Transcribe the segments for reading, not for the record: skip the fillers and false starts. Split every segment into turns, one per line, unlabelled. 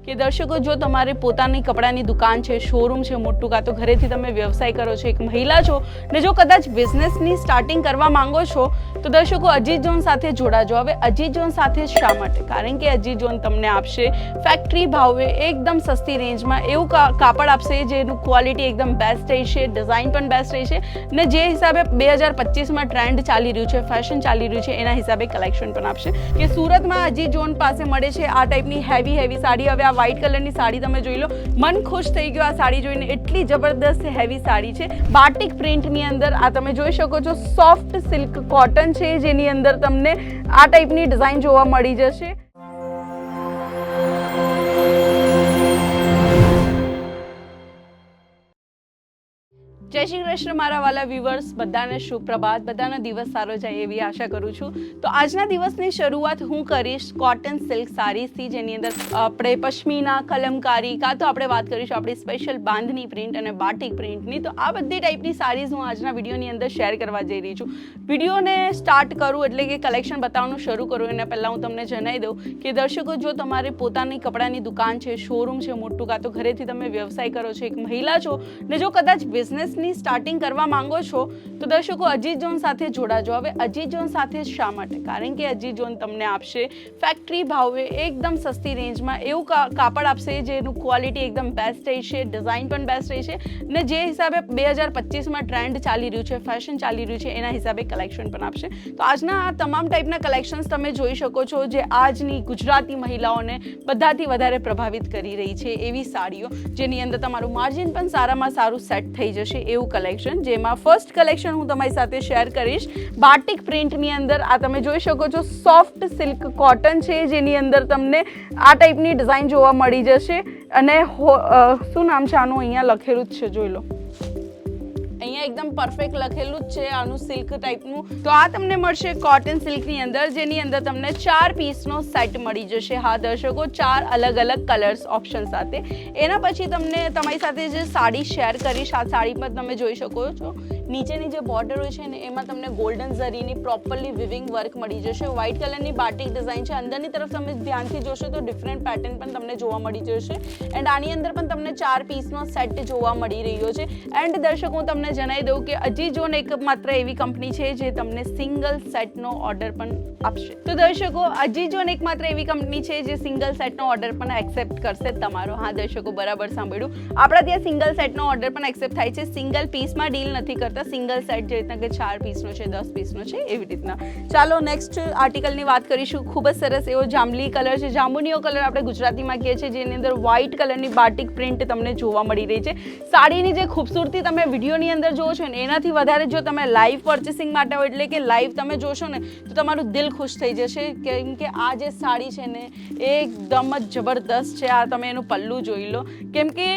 કે દર્શકો જો તમારે પોતાની કપડાની દુકાન છે, શોરૂમ છે મોટું, કાં તો ઘરેથી તમે વ્યવસાય કરો છો, એક મહિલા છો ને જો કદાચ બિઝનેસની સ્ટાર્ટિંગ કરવા માંગો છો તો દર્શકો અજીત ઝોન સાથે જોડાજો। હવે અજીત ઝોન સાથે શા માટે? કારણ કે અજીત ઝોન તમને આપશે ફેક્ટરી ભાવે એકદમ સસ્તી રેન્જમાં એવું કાપડ આપશે જેનું ક્વોલિટી એકદમ બેસ્ટ રહેશે, ડિઝાઇન પણ બેસ્ટ રહેશે ને જે હિસાબે 2025માં ટ્રેન્ડ ચાલી રહ્યું છે, ફેશન ચાલી રહ્યું છે એના હિસાબે કલેક્શન પણ આપશે। કે સુરતમાં અજીત ઝોન પાસે મળે છે આ ટાઈપની હેવી સાડી। હવે આ વ્હાઇટ કલરની સાડી તમે જોઈ લો, મન ખુશ થઈ ગયું આ સાડી જોઈને, એટલી જબરદસ્ત હેવી સાડી છે। બાટિક પ્રિન્ટની અંદર આ તમે જોઈ શકો છો, સોફ્ટ સિલ્ક કોટન છે જેની અંદર તમને આ ટાઈપની ડિઝાઇન જોવા મળી જશે। જય શ્રી કૃષ્ણ મારા વાલા વ્યુઅર્સ, બધાને શુભ પ્રભાત, બધાનો દિવસ સારો જાય એવી આશા કરું છું। તો આજના દિવસની શરૂઆત હું કરીશ કોટન સિલ્ક સારીઝથી, જેની અંદર આપણે પશ્મિના, કલમકારી, કાં તો આપણે વાત કરીશું આપણી સ્પેશિયલ બાંધની પ્રિન્ટ અને બાટિક પ્રિન્ટની। તો આ બધી ટાઈપની સારીઝ હું આજના વિડીયોની અંદર શેર કરવા જઈ રહી છું। વિડીયોને સ્ટાર્ટ કરું એટલે કે કલેક્શન બતાવવાનું શરૂ કરું એના પહેલાં હું તમને જણાવી દઉં કે દર્શકો જો તમારે પોતાની કપડાની દુકાન છે, શોરૂમ છે મોટું, કાં તો ઘરેથી તમે વ્યવસાય કરો છો, એક મહિલા છો ને જો કદાચ બિઝનેસની સ્ટાર્ટિંગ કરવા માંગો છો તો દર્શકો અજીત ઝોન સાથે જોડાજો। હવે અજીત ઝોન સાથે શા માટે? કારણ કે અજીત ઝોન તમને આપશે ફેક્ટરી ભાવે એકદમ સસ્તી રેન્જમાં એવું કાપડ આપશે જેનું ક્વોલિટી એકદમ બેસ્ટ રહેશે, ડિઝાઇન પણ બેસ્ટ રહેશે ને જે હિસાબે 2025માં ટ્રેન્ડ ચાલી રહ્યું છે, ફેશન ચાલી રહ્યું છે એના હિસાબે કલેક્શન પણ આપશે। તો આજના આ તમામ ટાઈપના કલેક્શન્સ તમે જોઈ શકો છો જે આજની ગુજરાતી મહિલાઓને બધાથી વધારે પ્રભાવિત કરી રહી છે એવી સાડીઓ, જેની અંદર તમારું માર્જિન પણ સારામાં સારું સેટ થઈ જશે એવું કલેક્શન। જેમાં ફર્સ્ટ કલેક્શન હું તમારી સાથે શેર કરીશ બાટિક પ્રિન્ટની અંદર। આ તમે જોઈ શકો છો, સોફ્ટ સિલ્ક કોટન છે જેની અંદર તમને આ ટાઈપની ડિઝાઇન જોવા મળી જશે અને શું નામ છે આનું, અહીંયા લખેલું જ છે, જોઈ લો, અહીંયા એકદમ પરફેક્ટ લખેલું જ છે આનું સિલ્ક ટાઈપનું। તો આ તમને મળશે કોટન સિલ્કની અંદર, જેની અંદર તમને 4 પીસનો સેટ મળી જશે। હા દર્શકો, 4 અલગ અલગ કલર્સ ઓપ્શન સાથે। એના પછી તમને તમારી સાથે જે સાડી શેર કરીશ, આ સાડી પર તમે જોઈ શકો છો નીચેની જે બોર્ડર હોય છે ને એમાં તમને ગોલ્ડન ઝરીની પ્રોપરલી વિવિંગ વર્ક મળી જશે। વ્હાઇટ કલરની બાટિક ડિઝાઇન છે, અંદરની તરફ તમે ધ્યાનથી જોશો તો ડિફરન્ટ પેટર્ન પણ તમને જોવા મળી જશે એન્ડ આની અંદર પણ તમને 4 પીસનો સેટ જોવા મળી રહ્યો છે। એન્ડ દર્શકો હું તમને જણાવી દઉં કે અજીત ઝોન એકમાત્ર એવી કંપની છે જે તમને સિંગલ સેટનો ઓર્ડર પણ આપશે। તો દર્શકો અજીત ઝોન એકમાત્ર એવી કંપની છે જે સિંગલ સેટનો ઓર્ડર પણ એક્સેપ્ટ કરશે તમારો। હા દર્શકો, બરાબર સાંભળ્યું, આપણા ત્યાં સિંગલ સેટનો ઓર્ડર પણ એક્સેપ્ટ થાય છે, સિંગલ પીસમાં ડીલ નથી કરતા, સિંગલ સેટ જે રીતના કે 4 પીસનો છે, 10 પીસનો છે એવી રીતના। ચાલો નેક્સ્ટ આર્ટિકલની વાત કરીશું। ખૂબ જ સરસ એવો જાંબલી કલર છે, જાંબુનીઓ કલર આપણે ગુજરાતીમાં કહીએ છીએ, જેની અંદર વ્હાઇટ કલરની બાટિક પ્રિન્ટ તમને જોવા મળી રહી છે। સાડીની જે ખૂબસૂરતી તમે વિડીયોની અંદર જોવો છો ને એનાથી વધારે જો તમે લાઈવ પરચેસિંગ માટે હોય એટલે કે લાઈવ તમે જોશો ને તો તમારું દિલ ખુશ થઈ જશે, કેમ કે આ જે સાડી છે ને એકદમ જ જબરદસ્ત છે। આ તમે એનું પલ્લું જોઈ લો, કેમ કે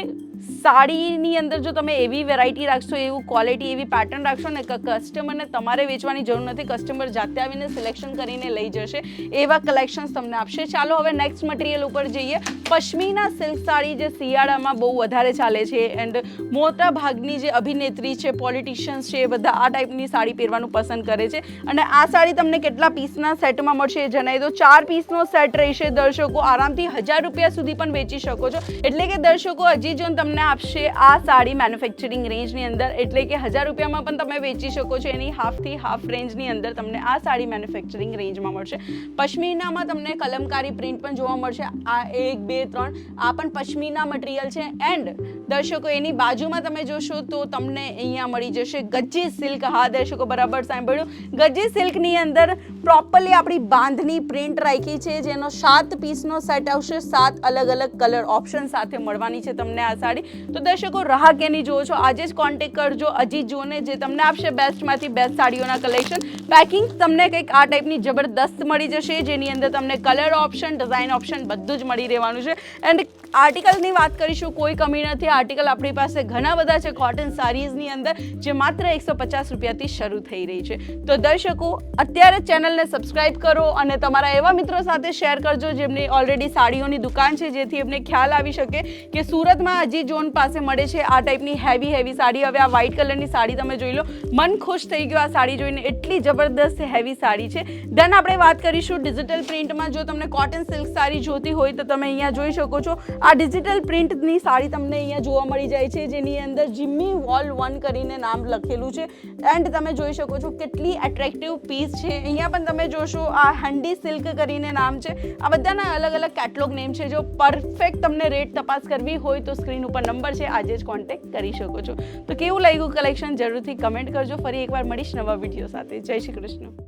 સાડીની અંદર જો તમે એવી વેરાયટી રાખશો, એવું ક્વોલિટી, એવી પેટર્ન રાખશો ને કસ્ટમરને તમારે વેચવાની જરૂર નથી, કસ્ટમર જાતે આવીને સિલેક્શન કરીને લઈ જશે એવા કલેક્શન્સ તમને આપશે। ચાલો હવે નેક્સ્ટ મટીરિયલ ઉપર જઈએ। પશ્મિના સિલ્ક સાડી જે શિયાળામાં બહુ વધારે ચાલે છે એન્ડ મોટા ભાગની જે અભિનેત્રી છે, પોલિટિશિયન્સ છે, એ બધા આ ટાઈપની સાડી પહેરવાનું પસંદ કરે છે અને આ સાડી તમને કેટલા પીસના સેટમાં મળશે એ જણાવી દો। 4 પીસનો સેટ રહેશે દર્શકો, આરામથી 1000 રૂપિયા સુધી પણ વેચી શકો છો। એટલે કે દર્શકો અજીત ઝોન તમને આપશે આ સાડી મેન્યુફેક્ચરિંગ રેન્જની અંદર, એટલે કે 1000 રૂપિયામાં પણ તમે વેચી શકો છો, એની હાફથી હાફ રેન્જની અંદર તમને આ સાડી મેન્યુફેક્ચરિંગ રેન્જમાં મળશે। પશ્મિનામાં તમને કલમકારી પ્રિન્ટ પણ જોવા મળશે, આ 1 2 3 આ પણ પશ્મિના મટીરિયલ છે એન્ડ દર્શકો એની બાજુમાં તમે જોશો તો તમને અહીંયા મળી જશે ગજી સિલ્ક। હા દર્શકો, બરાબર સાંભળ્યું, ગજી સિલ્કની અંદર પ્રોપરલી આપણી બાંધની પ્રિન્ટ રાખી છે, જેનો 7 પીસનો સેટ આવશે, 7 અલગ અલગ કલર ઓપ્શન સાથે મળવાની છે તમને આ સાડી। તો દર્શકો રાહ કેની જોવો છો, આજે જ કોન્ટેક્ટ કરજો અજીત ઝોનને, જે તમને આપશે બેસ્ટમાંથી બેસ્ટ સાડીઓના કલેક્શન। પેકિંગ તમને કંઈક આ ટાઈપની જબરદસ્ત મળી જશે, જેની અંદર તમને કલર ઓપ્શન, ડિઝાઇન ઓપ્શન બધું જ મળી રહેવાનું છે એન્ડ આર્ટિકલની વાત કરીશું, કોઈ કમી નથી। આર્ટિકલ આપણી પાસે ઘણા બધા છે કોટન સારીઝની અંદર, જે માત્ર 150 રૂપિયાથી શરૂ થઈ રહી છે। તો દર્શકો અત્યારે ચેનલને સબસ્ક્રાઇબ કરો અને તમારા એવા મિત્રો સાથે શેર કરજો જેમની ઓલરેડી સાડીઓની દુકાન છે, જેથી એમને ખ્યાલ આવી શકે કે સુરતમાં અજીત ઝોન પાસે મળે છે આ ટાઈપની હેવી સાડી. હવે આ વ્હાઇટ કલરની સાડી તમે જોઈ લો, મન ખુશ થઈ ગયું આ સાડી જોઈને, એટલી જબરદસ્ત હેવી સાડી છે. દેન આપણે વાત કરીશું ડિજિટલ પ્રિન્ટમાં. જો તમને કોટન સિલ્ક સાડી જોતી હોય તો તમે અહીંયા જોઈ શકો છો, આ ડિજિટલ પ્રિન્ટની સાડી તમને અહીંયા જોવા મળી જાય છે, જેની અંદર જિમ્મી વોલ 1 કરીને નામ લખેલું છે. એન્ડ તમે જોઈ શકો છો કેટલી એટ્રેક્ટિવ પીસ છે. અહીંયા પણ તમે જોશો આ હંડી સિલ્ક કરીને નામ છે. આ બધાના અલગ અલગ કેટલોગ નેમ છે. જો પરફેક્ટ તમને રેટ તપાસ કરવી હોય તો સ્ક્રીન ઉપર નંબર છે, આજે જ કોન્ટેક્ટ કરી શકો છો. તો કેવું લાગ્યું કલેક્શન જરૂરથી કમેન્ટ કરજો. ફરી એકવાર મળીશ નવા વિડીયો સાથે. જય શ્રી કૃષ્ણ.